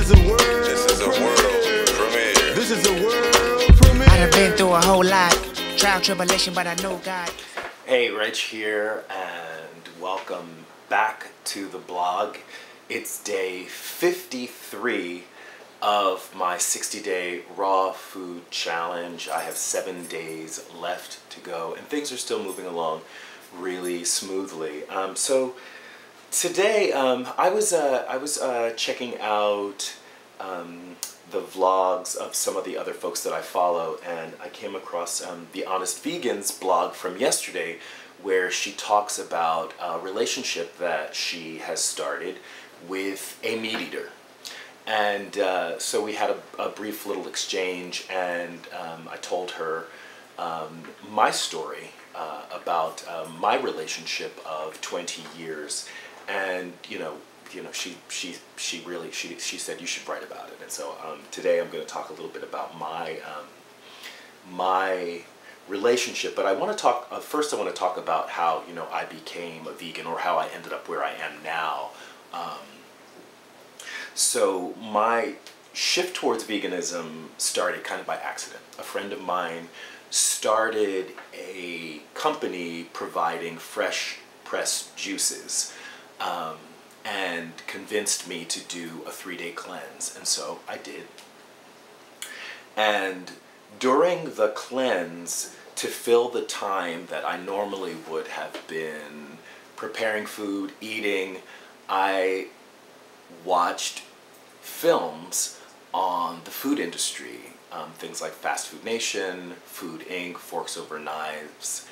is a world premiere. This is a world premiere. I done been through a whole lot, trial, tribulation, but I know God. Hey, Reg here, and welcome back to the blog. It's day 53 of my 60-day raw food challenge. I have 7 days left to go, and things are still moving along really smoothly. So today, I was checking out the vlogs of some of the other folks that I follow, and I came across the Honest Vegan's blog from yesterday, where she talks about a relationship that she has started with a meat eater. And so we had a brief little exchange, and I told her my story about my relationship of 20 years, and she said you should write about it. And so today I'm going to talk a little bit about my relationship, but I want to talk first. I want to talk about how I became a vegan, or how I ended up where I am now. So my shift towards veganism started kind of by accident. A friend of mine started a company providing fresh pressed juices, and convinced me to do a 3-day cleanse, and so I did. And during the cleanse, to fill the time that I normally would have been preparing food, eating, I watched films on the food industry, things like Fast Food Nation, Food Inc., Forks Over Knives,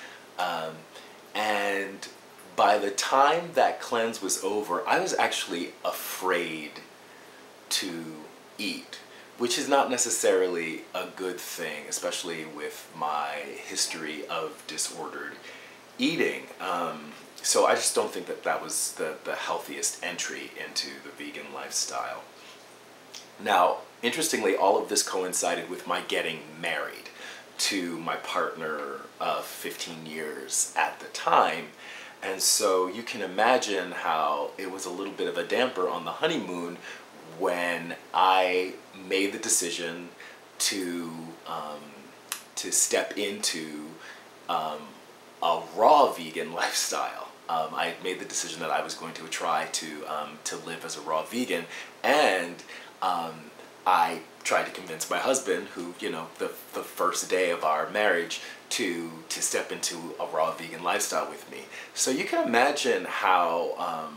and by the time that cleanse was over, I was actually afraid to eat, which is not necessarily a good thing, especially with my history of disordered eating. So I just don't think that that was the healthiest entry into the vegan lifestyle. Now, interestingly, all of this coincided with my getting married to my partner of 15 years at the time. And so you can imagine how it was a little bit of a damper on the honeymoon when I made the decision to step into a raw vegan lifestyle. I made the decision that I was going to try to live as a raw vegan, and I tried to convince my husband, who, the first day of our marriage, to step into a raw vegan lifestyle with me. So you can imagine how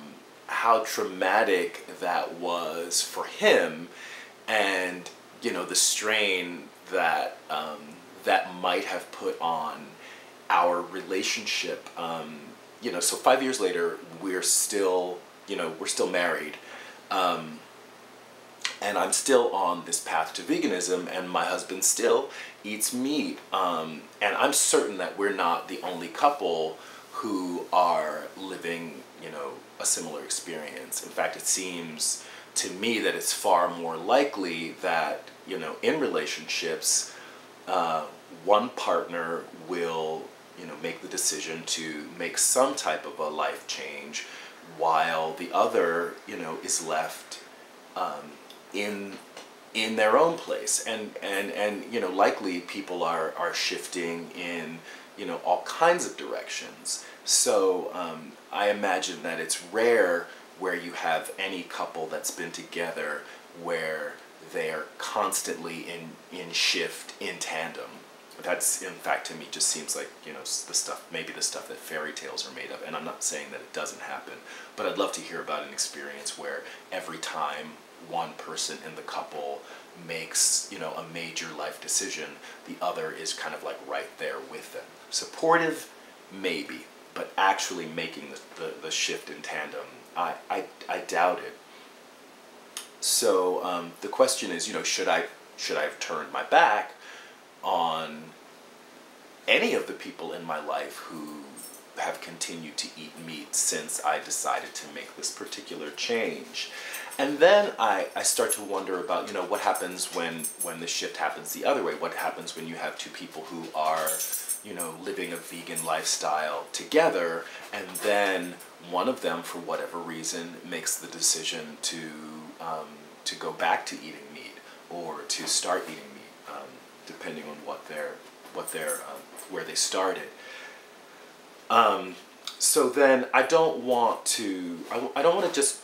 traumatic that was for him, and the strain that that might have put on our relationship. So 5 years later, we're still married. And I'm still on this path to veganism, and my husband still eats meat. And I'm certain that we're not the only couple who are living, a similar experience. In fact, it seems to me that it's far more likely that, in relationships, one partner will, make the decision to make some type of a life change, while the other, is left in their own place, and likely people are shifting in all kinds of directions. So I imagine that it's rare where you have any couple that's been together where they're constantly in shift, in tandem. That's, in fact, to me, just seems like maybe the stuff that fairy tales are made of. And I'm not saying that it doesn't happen, but I'd love to hear about an experience where every time one person in the couple makes a major life decision, the other is kind of like right there with them. Supportive, maybe, but actually making the shift in tandem, I doubt it. So the question is, should I have turned my back on any of the people in my life who have continued to eat meat since I decided to make this particular change? And then I start to wonder about, what happens when the shift happens the other way? What happens when you have two people who are, living a vegan lifestyle together, and then one of them, for whatever reason, makes the decision to to go back to eating meat or to start eating meat, depending on where they started. So then I don't want to just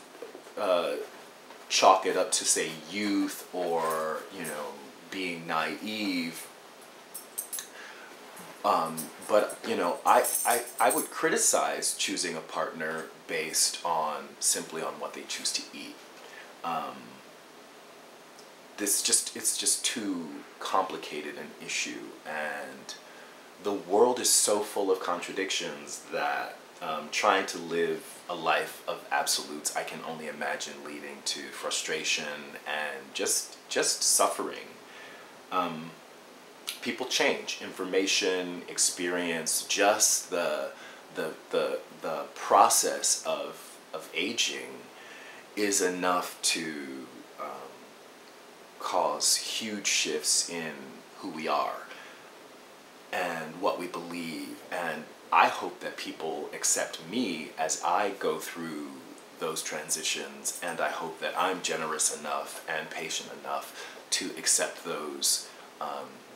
chalk it up to, say, youth or, being naive. But, I would criticize choosing a partner based simply on what they choose to eat. It's just too complicated an issue, and the world is so full of contradictions that trying to live a life of absolutes, I can only imagine leading to frustration and just suffering. People change. Information, experience, just the process of aging is enough to cause huge shifts in who we are and what we believe. And I hope that people accept me as I go through those transitions, and I hope that I'm generous enough and patient enough to accept those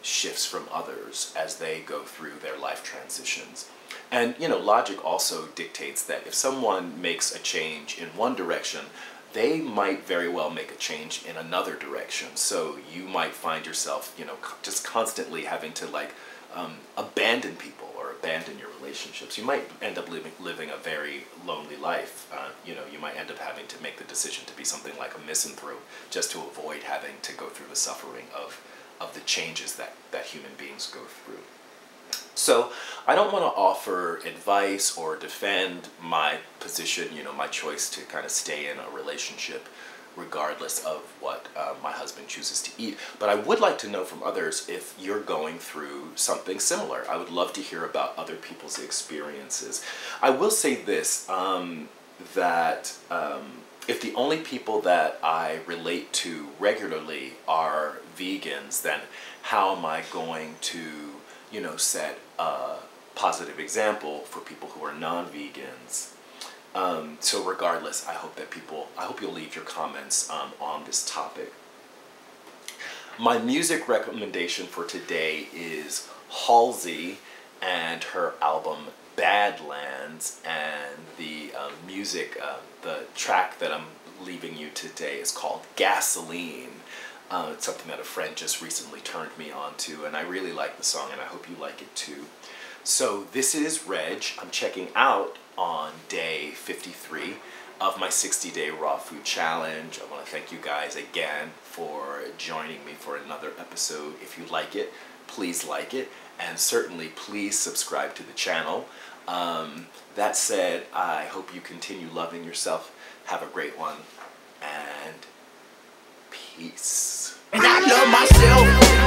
shifts from others as they go through their life transitions. And, logic also dictates that if someone makes a change in one direction, they might very well make a change in another direction. So you might find yourself, just constantly having to abandon people or abandon your relationships. You might end up living a very lonely life. You might end up having to make the decision to be something like a misanthrope just to avoid having to go through the suffering of the changes that human beings go through. So I don't want to offer advice or defend my position, my choice to kind of stay in a relationship regardless of what my husband chooses to eat. But I would like to know from others if you're going through something similar. I would love to hear about other people's experiences. I will say this, that if the only people that I relate to regularly are vegans, then how am I going to, set a positive example for people who are non-vegans? So regardless, I hope you'll leave your comments on this topic. My music recommendation for today is Halsey and her album Badlands, and the the track that I'm leaving you today is called Gasoline. It's something that a friend just recently turned me on to, and I really like the song, and I hope you like it too. So this is Reg. I'm checking out on day 53 of my 60-day raw food challenge. I want to thank you guys again for joining me for another episode. If you like it, please like it, and certainly please subscribe to the channel. That said, I hope you continue loving yourself. Have a great one, and peace. And I love myself.